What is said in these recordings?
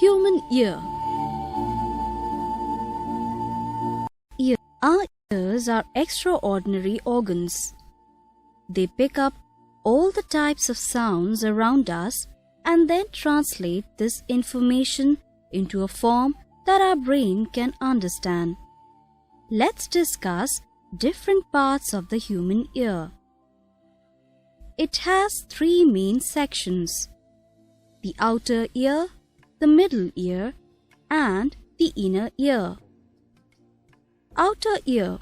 Human ear. Our ears are extraordinary organs. They pick up all the types of sounds around us and then translate this information into a form that our brain can understand. Let's discuss different parts of the human ear. It has three main sections: the outer ear, the middle ear, and the inner ear. Outer ear.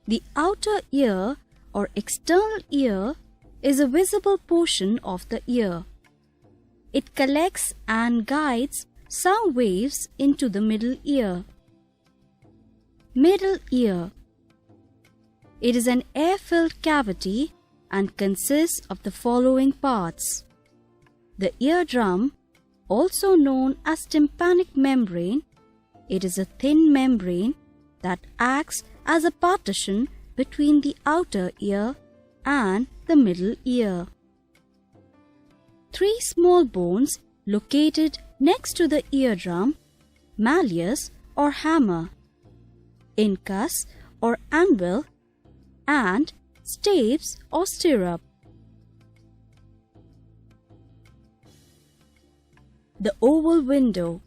The outer ear or external ear is a visible portion of the ear. It collects and guides sound waves into the middle ear. Middle ear. It is an air-filled cavity and consists of the following parts: the eardrum, also known as tympanic membrane. It is a thin membrane that acts as a partition between the outer ear and the middle ear. Three small bones located next to the eardrum: malleus or hammer, incus or anvil, and stapes or stirrup. The oval window.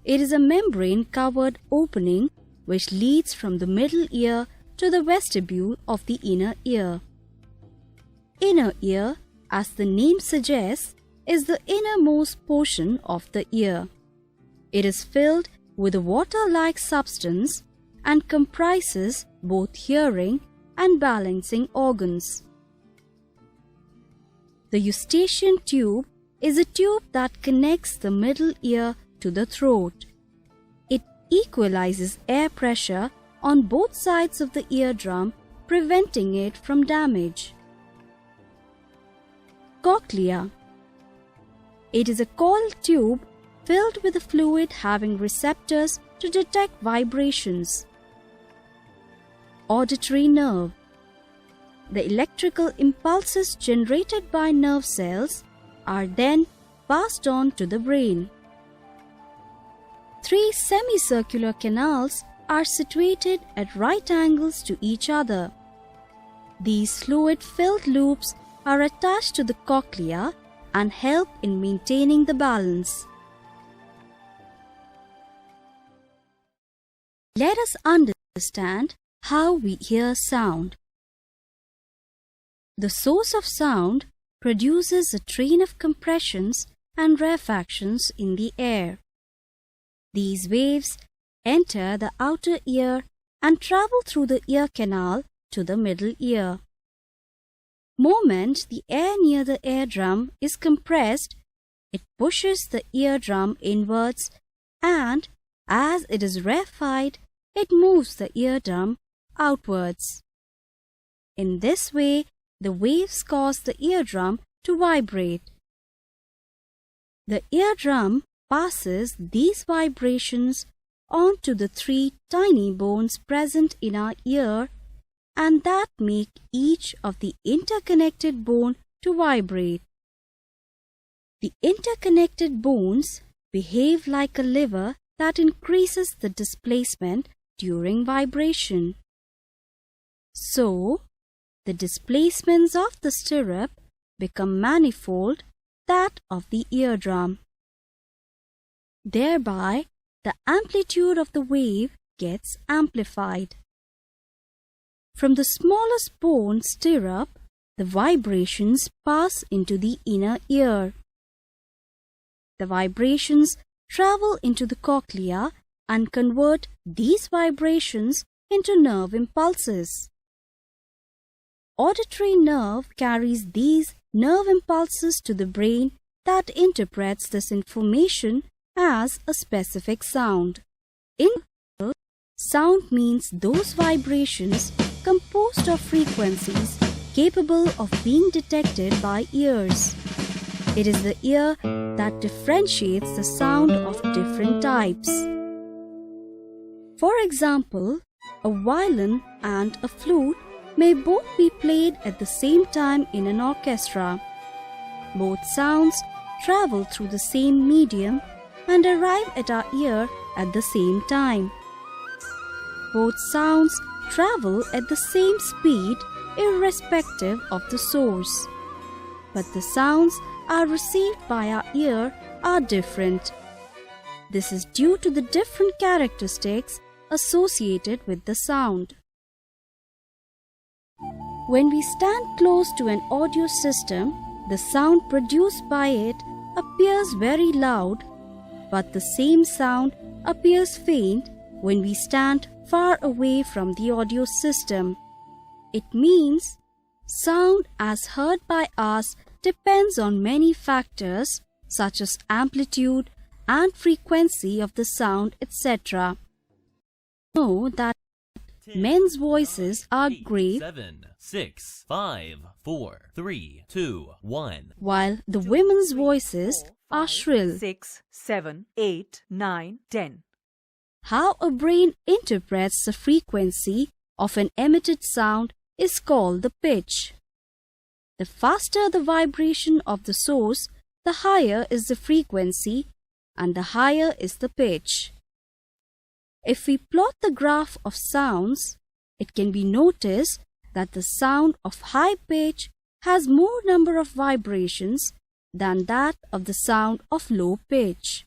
It is a membrane-covered opening which leads from the middle ear to the vestibule of the inner ear. Inner ear, as the name suggests, is the innermost portion of the ear. It is filled with a water-like substance and comprises both hearing and balancing organs. The eustachian tube is a tube that connects the middle ear to the throat. It equalizes air pressure on both sides of the eardrum, preventing it from damage. Cochlea. It is a coiled tube filled with a fluid having receptors to detect vibrations. Auditory nerve. The electrical impulses generated by nerve cells are then passed on to the brain. Three semicircular canals are situated at right angles to each other. These fluid-filled loops are attached to the cochlea and help in maintaining the balance. Let us understand how we hear sound. The source of sound produces a train of compressions and rarefactions in the air. These waves enter the outer ear and travel through the ear canal to the middle ear. Moment the air near the eardrum is compressed, it pushes the eardrum inwards, and as it is rarefied, it moves the eardrum outwards. In this way, the waves cause the eardrum to vibrate. The eardrum passes these vibrations on to the three tiny bones present in our ear, and that make each of the interconnected bone to vibrate. The interconnected bones behave like a lever that increases the displacement during vibration. So, the displacements of the stirrup become manifold that of the eardrum. Thereby, the amplitude of the wave gets amplified. From the smallest bone stirrup, the vibrations pass into the inner ear. The vibrations travel into the cochlea and convert these vibrations into nerve impulses. Auditory nerve carries these nerve impulses to the brain that interprets this information as a specific sound. In sound means those vibrations composed of frequencies capable of being detected by ears. It is the ear that differentiates the sound of different types. For example, a violin and a flute may both be played at the same time in an orchestra. Both sounds travel through the same medium and arrive at our ear at the same time. Both sounds travel at the same speed irrespective of the source. But the sounds are received by our ear are different. This is due to the different characteristics associated with the sound. When we stand close to an audio system, the sound produced by it appears very loud, but the same sound appears faint when we stand far away from the audio system. It means sound as heard by us depends on many factors such as amplitude and frequency of the sound, etc. Know that men's voices are grave, 7, 6, 5, 4, 3, 2, 1, while the women's voices are shrill. 6, 7, 8, 9, 10. How a brain interprets the frequency of an emitted sound is called the pitch. The faster the vibration of the source, the higher is the frequency and the higher is the pitch. If we plot the graph of sounds, it can be noticed that the sound of high pitch has more number of vibrations than that of the sound of low pitch.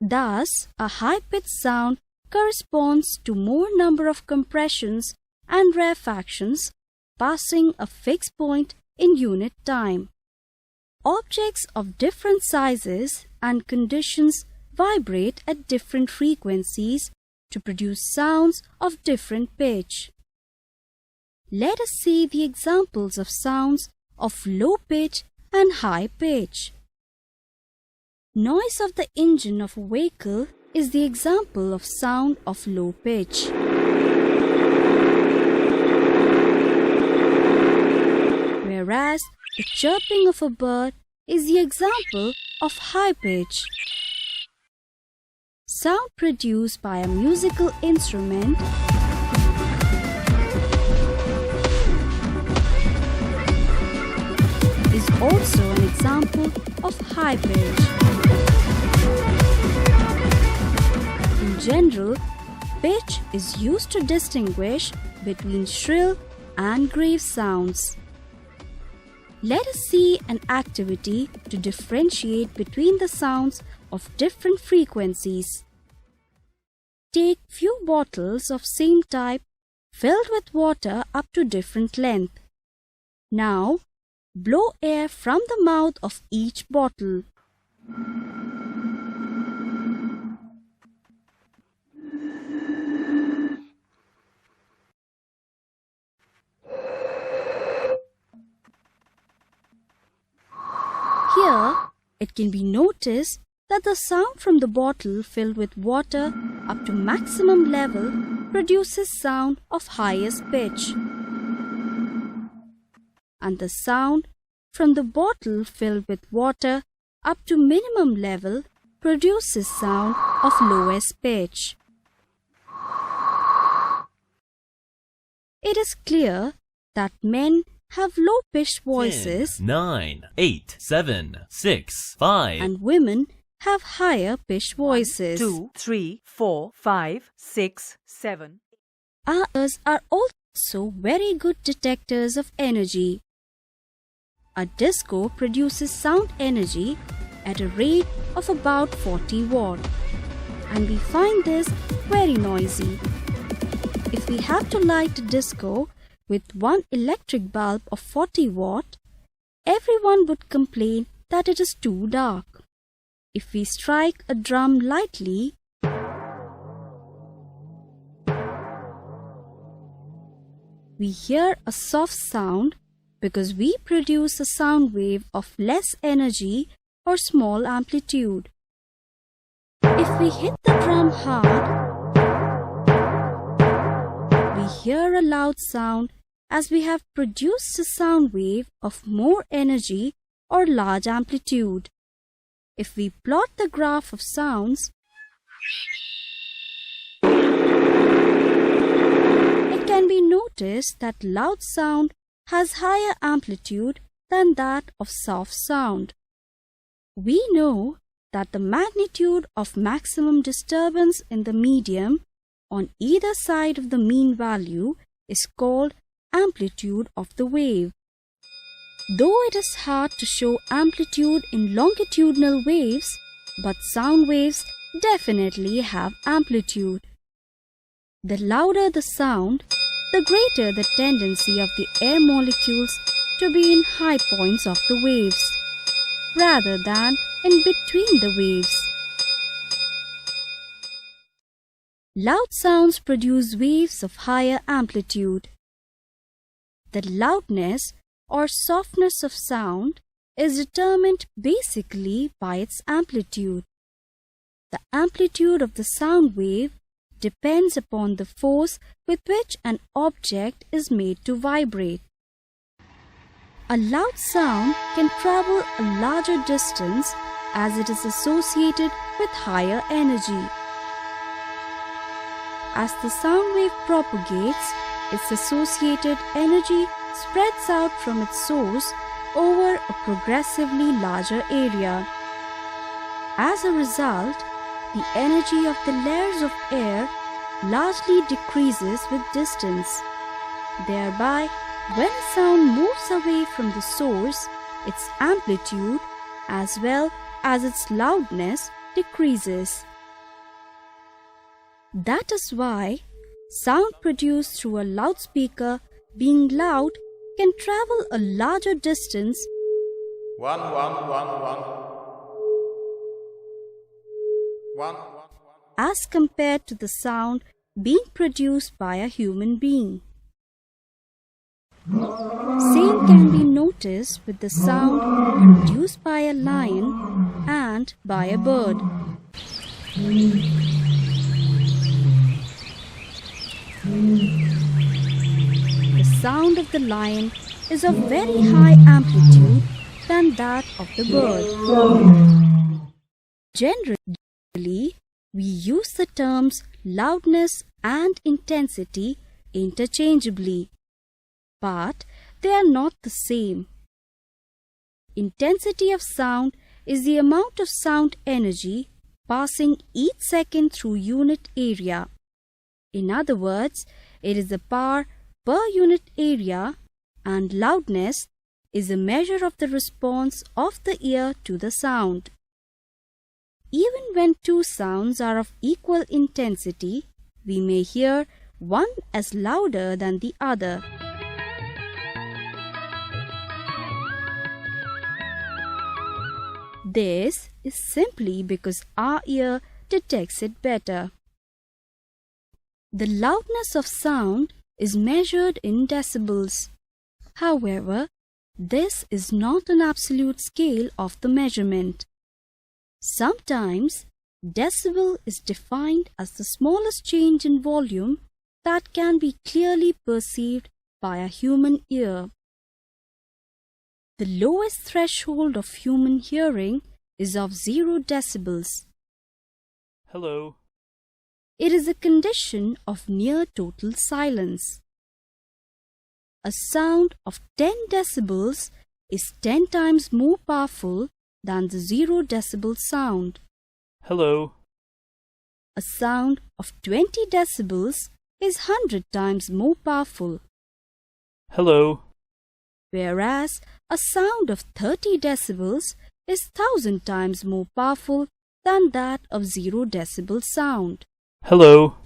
Thus, a high-pitched sound corresponds to more number of compressions and rarefactions passing a fixed point in unit time. Objects of different sizes and conditions vibrate at different frequencies to produce sounds of different pitch. Let us see the examples of sounds of low pitch and high pitch. Noise of the engine of a vehicle is the example of sound of low pitch. Whereas the chirping of a bird is the example of high pitch. Sound produced by a musical instrument is also an example of high pitch. In general, pitch is used to distinguish between shrill and grave sounds. Let us see an activity to differentiate between the sounds of different frequencies. Take few bottles of same type filled with water up to different length. Now, blow air from the mouth of each bottle. Here, it can be noticed that the sound from the bottle filled with water up to maximum level produces sound of highest pitch, and the sound from the bottle filled with water up to minimum level produces sound of lowest pitch. It is clear that men have low-pitched voices 10, 9, 8, 7, 6, 5, and women have higher-pitched voices. 2, 3, 4, 5, 6, 7. Our ears are also very good detectors of energy. A disco produces sound energy at a rate of about 40 watt, and we find this very noisy. If we have to light a disco with one electric bulb of 40 watt, everyone would complain that it is too dark. If we strike a drum lightly, we hear a soft sound because we produce a sound wave of less energy or small amplitude. If we hit the drum hard, we hear a loud sound as we have produced a sound wave of more energy or large amplitude. If we plot the graph of sounds, it can be noticed that loud sound has higher amplitude than that of soft sound. We know that the magnitude of maximum disturbance in the medium on either side of the mean value is called amplitude of the wave. Though it is hard to show amplitude in longitudinal waves, but sound waves definitely have amplitude. The louder the sound, the greater the tendency of the air molecules to be in high points of the waves, rather than in between the waves. Loud sounds produce waves of higher amplitude. The loudness or softness of sound is determined basically by its amplitude. The amplitude of the sound wave depends upon the force with which an object is made to vibrate. A loud sound can travel a larger distance as it is associated with higher energy. As the sound wave propagates, its associated energy spreads out from its source over a progressively larger area. As a result, the energy of the layers of air largely decreases with distance. Thereby, when a sound moves away from the source, its amplitude as well as its loudness decreases. That is why sound produced through a loudspeaker, being loud, can travel a larger distance as compared to the sound being produced by a human being. Same can be noticed with the sound produced by a lion and by a bird. The sound of the lion is of very high amplitude than that of the bird. Generally, we use the terms loudness and intensity interchangeably, but they are not the same. Intensity of sound is the amount of sound energy passing each second through unit area. In other words, it is the power per unit area, and loudness is a measure of the response of the ear to the sound. Even when two sounds are of equal intensity, we may hear one as louder than the other. This is simply because our ear detects it better. The loudness of sound is measured in decibels. However, this is not an absolute scale of the measurement. Sometimes, decibel is defined as the smallest change in volume that can be clearly perceived by a human ear. The lowest threshold of human hearing is of 0 decibels. Hello. It is a condition of near total silence. A sound of 10 decibels is 10 times more powerful than the 0 decibel sound. Hello. A sound of 20 decibels is 100 times more powerful. Hello. Whereas a sound of 30 decibels is 1000 times more powerful than that of 0 decibel sound. Hello.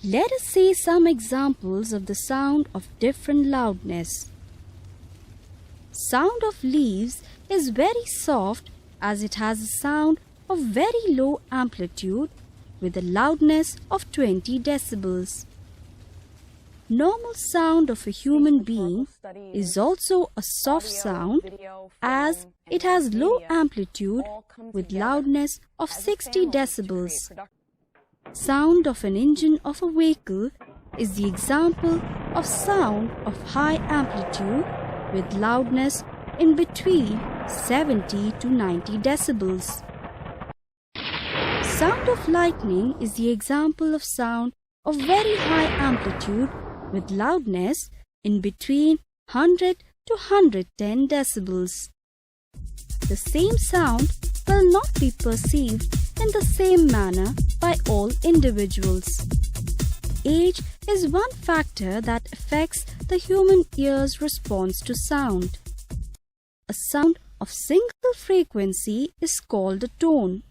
Let us see some examples of the sound of different loudness. Sound of leaves is very soft as it has a sound of very low amplitude with a loudness of 20 decibels. Normal sound of a human being is also a soft sound as it has low amplitude with loudness of 60 decibels. Sound of an engine of a vehicle is the example of sound of high amplitude with loudness in between 70 to 90 decibels. Sound of lightning is the example of sound of very high amplitude with loudness in between 100 to 110 decibels. The same sound will not be perceived in the same manner by all individuals. Age is one factor that affects the human ear's response to sound. A sound of single frequency is called a tone.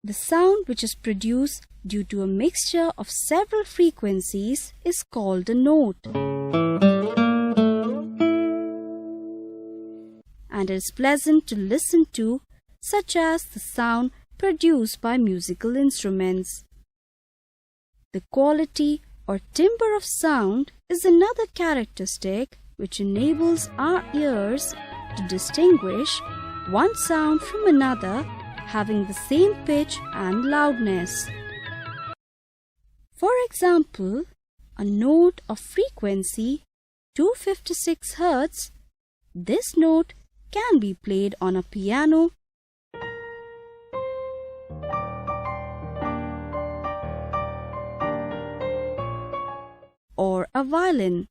The sound which is produced due to a mixture of several frequencies is called a note. And it is pleasant to listen to, such as the sound produced by musical instruments. The quality or timbre of sound is another characteristic which enables our ears to distinguish one sound from another having the same pitch and loudness. For example, a note of frequency 256 Hz, this note can be played on a piano or a violin.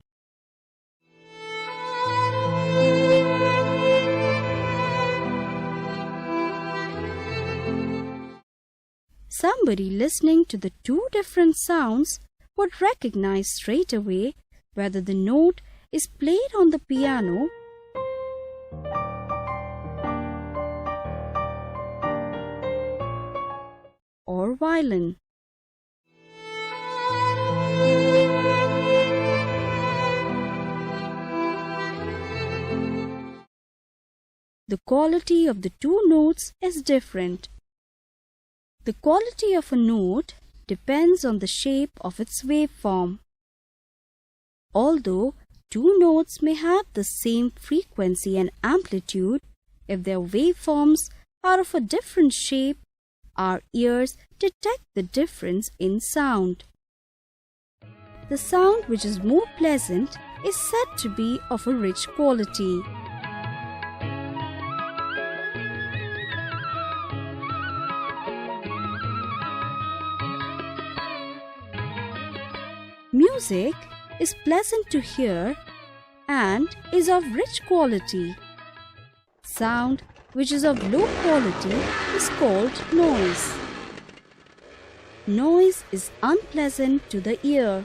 Somebody listening to the two different sounds would recognize straight away whether the note is played on the piano or violin. The quality of the two notes is different. The quality of a note depends on the shape of its waveform. Although two notes may have the same frequency and amplitude, if their waveforms are of a different shape, our ears detect the difference in sound. The sound which is more pleasant is said to be of a rich quality. Music is pleasant to hear and is of rich quality. Sound which is of low quality is called noise. Noise is unpleasant to the ear.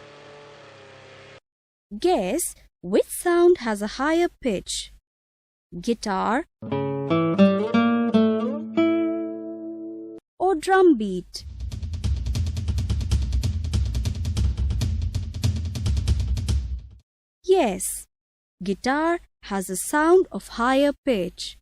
Guess which sound has a higher pitch? Guitar or drum beat? Yes, guitar has a sound of higher pitch.